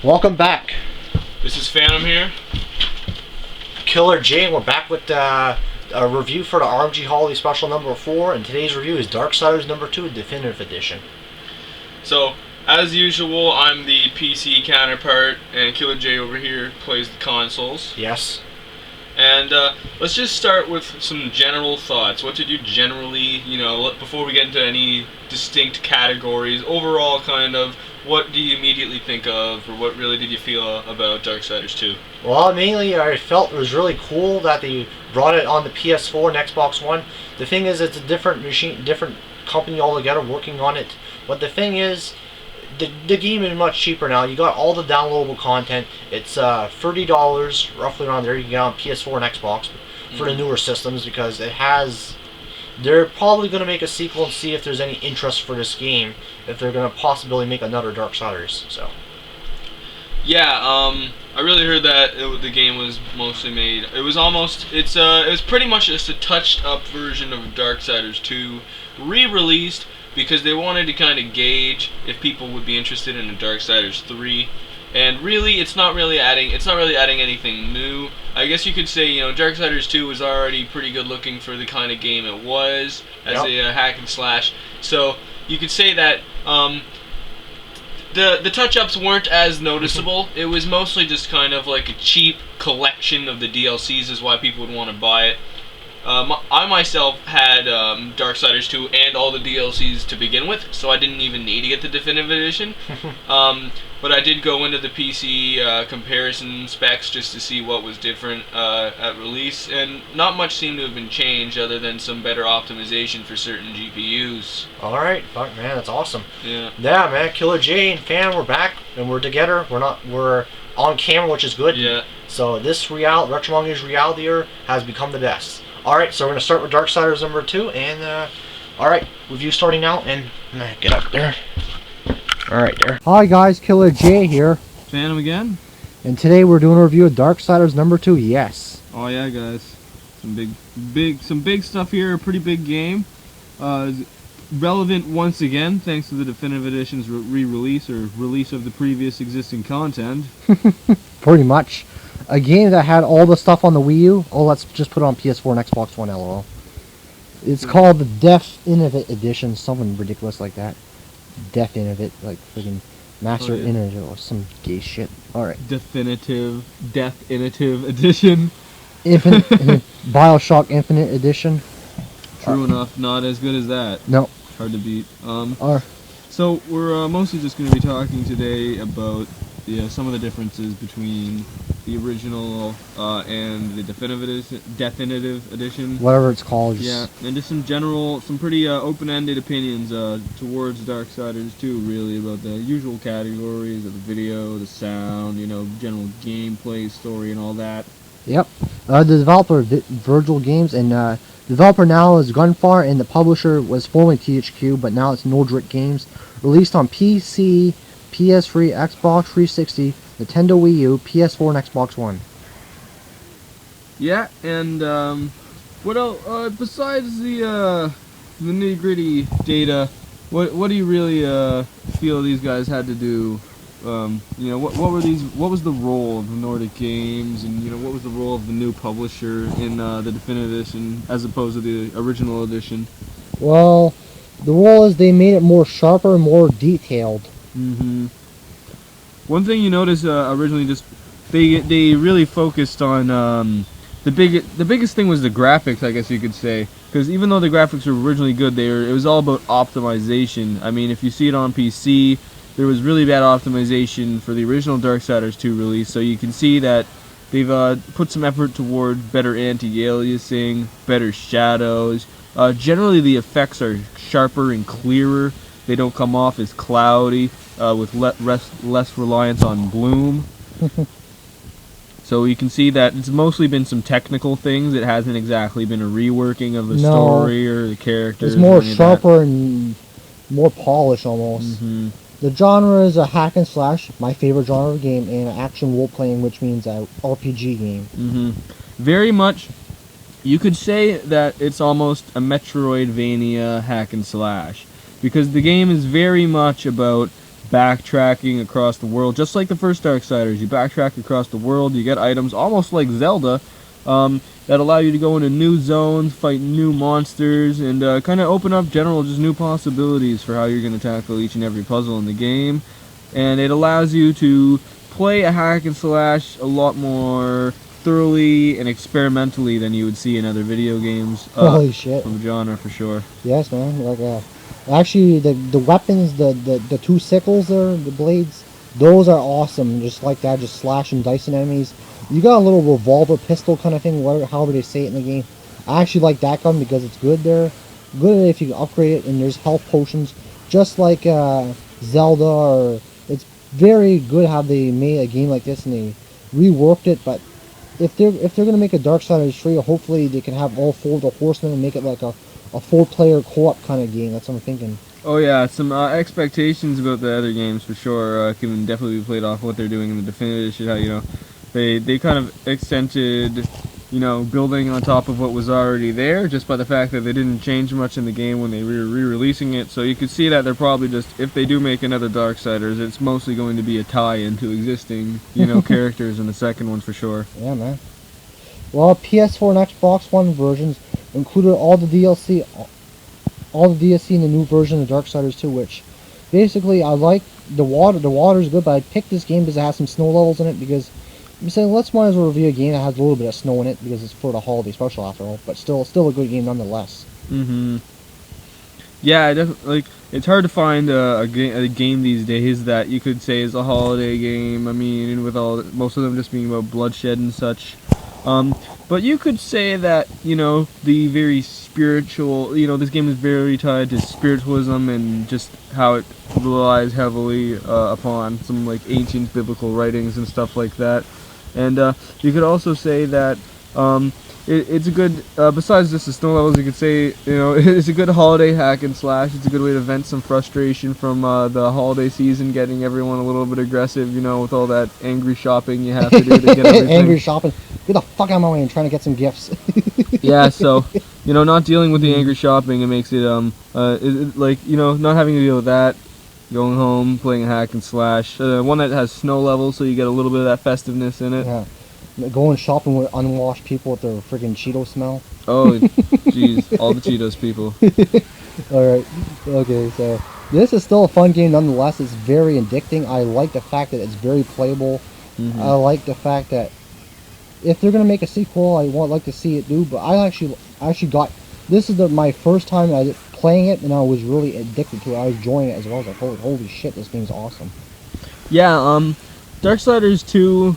Welcome back. This is Phantom here. Killer J, and we're back with a review for the RMG Holiday Special number 4, and today's review is Darksiders number 2, Definitive Edition. So, as usual, I'm the PC counterpart, and Killer J over here plays the consoles. Yes. And let's just start with some general thoughts. What did you generally, before we get into any distinct categories, overall kind of, what do you immediately think of, or what really did you feel about Darksiders 2? Well, mainly I felt it was really cool that they brought it on the PS4 and Xbox One. The thing is, it's a different machine, different company altogether working on it. But the thing is, the game is much cheaper now. You got all the downloadable content. It's $30, roughly around there. You can get on PS4 and Xbox for the newer systems, because it has... They're probably going to make a sequel and see if there's any interest for this game, if they're going to possibly make another Darksiders. So. Yeah, I really heard that the game was mostly made. It was almost, it was pretty much just a touched up version of Darksiders 2, re-released because they wanted to kind of gauge if people would be interested in a Darksiders 3. And really, it's not really adding anything new. I guess you could say, Darksiders 2 was already pretty good looking for the kind of game it was as a hack and slash. So you could say that the touch-ups weren't as noticeable. It was mostly just kind of like a cheap collection of the DLCs is why people would want to buy it. I myself had Darksiders 2 and all the DLCs to begin with, so I didn't even need to get the Definitive Edition. But I did go into the PC comparison specs just to see what was different at release, and not much seemed to have been changed other than some better optimization for certain GPUs. Alright, fuck man, that's awesome. Yeah. Yeah, man, Killer J and Fan, we're back, and we're together. We're on camera, which is good. Yeah. So this Retromonger's reality here has become the best. Alright, so we're going to start with Darksiders number 2, and, alright, review starting now, and, get up there. Alright, there. Hi guys, Killer J here, Phantom again? and today we're doing a review of Darksiders number 2, yes. Oh yeah, guys. Some big stuff here, a pretty big game. Relevant once again, thanks to the Definitive Edition's re-release, or release of the previous existing content. Pretty much. A game that had all the stuff on the Wii U. Oh, let's just put it on PS4 and Xbox One, lol. It's called the Deathinitive Edition, something ridiculous like that. Deathinitive, like freaking Master Innovative or some gay shit. Alright. Deathinitive Edition. Bioshock Infinite Edition. True enough, not as good as that. No. Hard to beat. So we're mostly just going to be talking today about some of the differences between the original and the Deathinitive Edition. Whatever it's called. Yeah, and just some pretty open-ended opinions towards Darksiders 2, really, about the usual categories of the video, the sound, general gameplay, story, and all that. Yep. The developer, Virgil Games, and the developer now is Gunfire, and the publisher was formerly THQ, but now it's Nordric Games. Released on PC, PS3, Xbox 360, Nintendo Wii U, PS4, and Xbox One. Yeah, and what else? Besides the nitty-gritty data, what do you really feel these guys had to do? What was the role of the Nordic Games, and what was the role of the new publisher in the Definitive Edition as opposed to the original edition? Well, the role is they made it more sharper and more detailed. Mm-hmm. One thing you notice originally, just they really focused on the biggest thing was the graphics, I guess you could say, because even though the graphics were originally good, it was all about optimization. I mean, if you see it on PC, there was really bad optimization for the original Darksiders 2 release, so you can see that they've put some effort toward better anti-aliasing, better shadows. Generally, the effects are sharper and clearer. They don't come off as cloudy, with less reliance on bloom. So you can see that it's mostly been some technical things. It hasn't exactly been a reworking of the story or the characters. It's more sharper and more polished almost. Mm-hmm. The genre is a hack and slash, my favorite genre of game, and action role-playing, which means a RPG game. Mm-hmm. Very much, you could say that it's almost a Metroidvania hack and slash, because the game is very much about backtracking across the world, just like the first Darksiders. You backtrack across the world, you get items, almost like Zelda, that allow you to go into new zones, fight new monsters, and kind of open up general just new possibilities for how you're going to tackle each and every puzzle in the game. And it allows you to play a hack and slash a lot more thoroughly and experimentally than you would see in other video games. Holy shit. From the genre, for sure. Yes, man. Like, actually, the weapons, the two sickles there, the blades, those are awesome. Just like that, just slashing, dicing enemies. You got a little revolver pistol kind of thing, whatever, however they say it in the game. I actually like that gun because it's good there. Good if you can upgrade it, and there's health potions, just like Zelda. Or it's very good how they made a game like this and they reworked it. But if they're gonna make a Darksiders 3, hopefully they can have all 4 of the horsemen and make it like a 4-player co-op kind of game. That's what I'm thinking. Oh yeah, some expectations about the other games for sure can definitely be played off what they're doing in the Definitive Edition. How, you know, they kind of accented, you know, building on top of what was already there, just by the fact that they didn't change much in the game when they were re-releasing it. So you could see that they're probably just, if they do make another Darksiders, it's mostly going to be a tie-in to existing, you know, characters in the second one for sure. Yeah, man. Well, PS4 and Xbox One versions included all the DLC in the new version of Darksiders 2, which basically I like. The water is good, but I picked this game because it has some snow levels in it, because I'm saying let's might as well review a game that has a little bit of snow in it because it's for the holiday special after all, but still a good game nonetheless. Yeah, like, it's hard to find a game these days that you could say is a holiday game. I mean, with most of them just being about bloodshed and such. But you could say that, you know, the very spiritual, you know, this game is very tied to spiritualism and just how it relies heavily upon some, like, ancient biblical writings and stuff like that. And you could also say that it's a good, besides just the snow levels, you could say, you know, it's a good holiday hack and slash. It's a good way to vent some frustration from the holiday season, getting everyone a little bit aggressive, you know, with all that angry shopping you have to do to get everything. Angry shopping. Get the fuck out of my way and trying to get some gifts. Yeah, so, you know, not dealing with the angry shopping, it makes it, like, you know, not having to deal with that, going home, playing a hack and slash. One that has snow levels, so you get a little bit of that festiveness in it. Yeah. Going shopping with unwashed people with their friggin' Cheeto smell. Oh, jeez, all the Cheetos people. Alright, okay, so this is still a fun game nonetheless. It's very addicting. I like the fact that it's very playable. I like the fact that if they're gonna make a sequel, I would like to see it do. But I actually got, this is my first time playing it, and I was really addicted to it. I was enjoying it as well. I was like, holy shit, this game's awesome. Yeah, Darksiders 2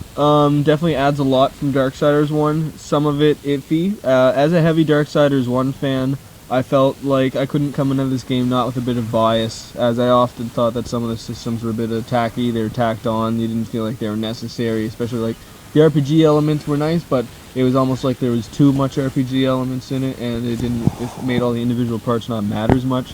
definitely adds a lot from Darksiders 1. Some of it iffy. As a heavy Darksiders 1 fan, I felt like I couldn't come into this game not with a bit of bias, as I often thought that some of the systems were a bit tacky. They were tacked on. You didn't feel like they were necessary, especially like the RPG elements were nice, but it was almost like there was too much RPG elements in it, and it made all the individual parts not matter as much.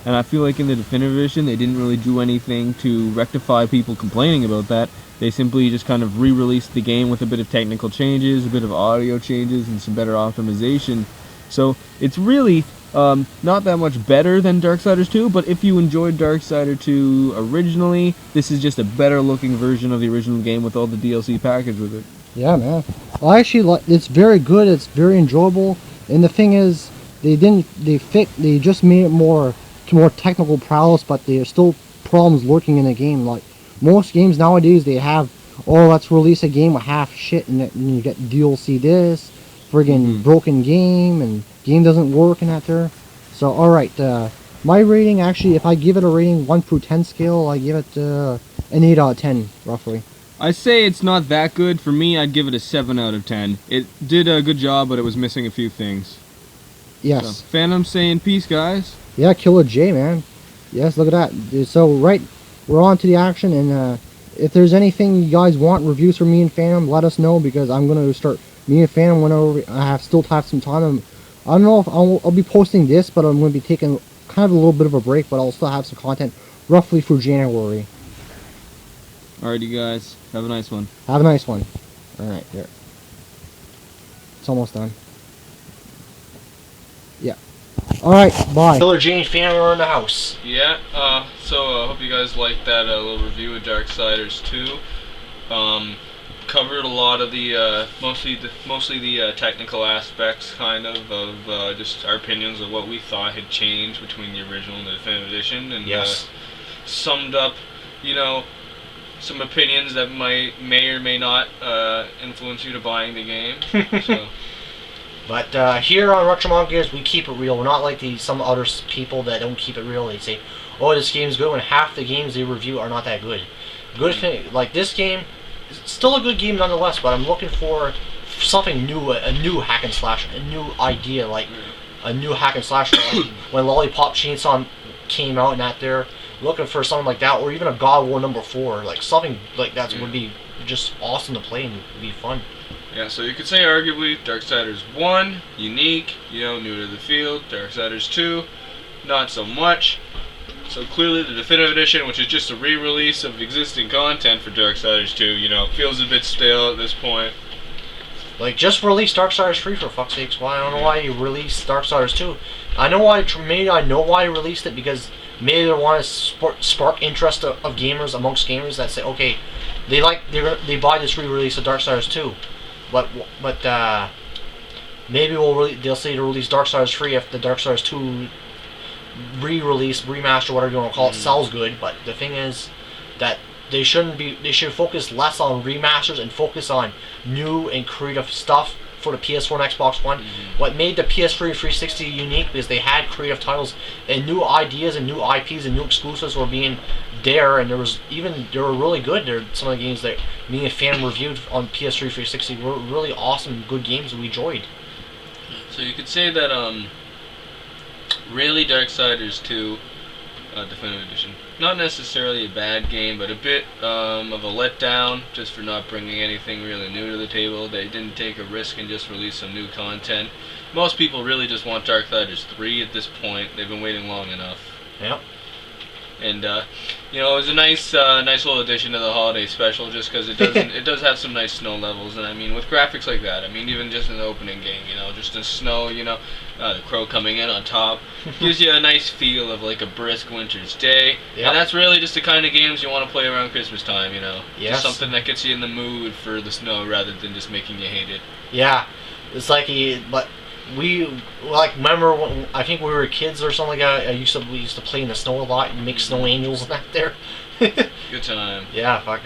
And I feel like in the Definitive Edition, they didn't really do anything to rectify people complaining about that. They simply just kind of re-released the game with a bit of technical changes, a bit of audio changes, and some better optimization. So it's really not that much better than Darksiders 2, but if you enjoyed Darksiders 2 originally, this is just a better looking version of the original game with all the DLC package with it. Yeah, man. Well, actually, it's very good. It's very enjoyable. And the thing is, they just made it more technical prowess, but there's still problems lurking in the game. Like most games nowadays, they have, oh, let's release a game with half shit, and you get DLC this, friggin' broken game, and game doesn't work and that there. So, alright, my rating, actually, if I give it a rating 1 through 10 scale, I give it an 8 out of 10, roughly. I say it's not that good. For me, I'd give it a 7 out of 10. It did a good job, but it was missing a few things. Yes. So, Phantom saying peace, guys. Yeah, Killer J, man. Yes, look at that. So, right, we're on to the action, and if there's anything you guys want, reviews from me and Phantom, let us know, because I'm going to start, me and Phantom, whenever I still have some time. I don't know if I'll be posting this, but I'm going to be taking kind of a little bit of a break, but I'll still have some content roughly through January. Alrighty, guys. Have a nice one. Have a nice one. Alright, there. It's almost done. Yeah. Alright, bye. Killer Jane fan are in the house. Yeah, so I hope you guys liked that little review of Darksiders 2. Covered a lot of the, mostly the technical aspects, kind of just our opinions of what we thought had changed between the original and the Definitive Edition, and Yes. summed up, you know, some opinions that may or may not influence you to buying the game. So. But here on Retro Monkeys, we keep it real. We're not like some other people that don't keep it real. They say, "Oh, this game's good," when half the games they review are not that good. Good thing, like this game, is still a good game nonetheless. But I'm looking for something new, a new hack and slash, a new idea, like a new hack and slash. Like when Lollipop Chainsaw came out and that there, looking for something like that, or even a God of War #4, like something like that would be just awesome to play and be fun. Yeah, so you could say arguably Darksiders 1, unique, you know, new to the field. Darksiders 2, not so much. So clearly the Definitive Edition, which is just a re-release of existing content for Darksiders 2, you know, feels a bit stale at this point. Like, just release Darksiders 3 for fuck's sakes. Why? I don't know why you released Darksiders 2. I know why. Maybe I know why you released it, because maybe they want to spark interest of gamers amongst gamers that say, okay, they buy this re-release of Darksiders 2. But maybe they'll say to release Darksiders 3 if the Darksiders 2 re-release, remaster, whatever you want to call it, sells good. But the thing is that they should focus less on remasters and focus on new and creative stuff for the PS4 and Xbox One. What made the PS3 360 unique is they had creative titles and new ideas and new IPs and new exclusives were being there, and they were really good. Some of the games that me and fan reviewed on PS3 360 were really awesome, good games that we enjoyed. So you could say that really Darksiders 2 Definitive Edition, not necessarily a bad game, but a bit of a letdown just for not bringing anything really new to the table. They didn't take a risk and just release some new content. Most people really just want Darksiders 3 at this point. They've been waiting long enough. Yep. And you know, it was a nice little addition to the holiday special, just because it does have some nice snow levels, and I mean, with graphics like that, I mean, even just in the opening game, you know, just the snow, you know, the crow coming in on top, gives you a nice feel of like a brisk winter's day. Yep. And that's really just the kind of games you want to play around Christmas time, you know. Yes. Just something that gets you in the mood for the snow rather than just making you hate it. Yeah, it's like but we remember when, I think we were kids or something like that. We used to play in the snow a lot and make snow angels and that there. Good time. Yeah, fuck.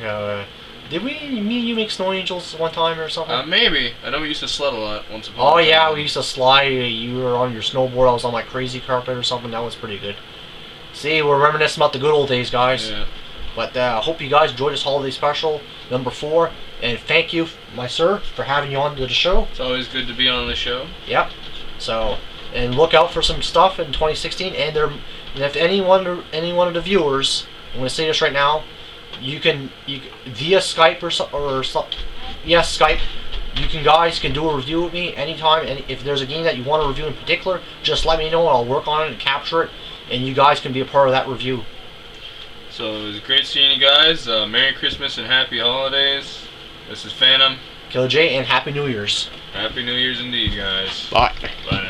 Did me and you make snow angels one time or something? Maybe. I know we used to sled a lot once upon a time. Oh yeah, we used to slide. You were on your snowboard. I was on my crazy carpet or something. That was pretty good. See, we're reminiscing about the good old days, guys. Yeah. But I hope you guys enjoyed this holiday special #4, and thank you, my sir, for having you on to the show. It's always good to be on the show. Yep. So, and look out for some stuff in 2016. And if anyone of the viewers, I'm going to say this right now, you can via Skype or Skype. You guys can do a review with me anytime. And if there's a game that you want to review in particular, just let me know and I'll work on it and capture it. And you guys can be a part of that review. So it was great seeing you guys. Merry Christmas and Happy Holidays. This is Phantom. Killer J, and Happy New Year's. Happy New Year's indeed, guys. Bye. Bye now.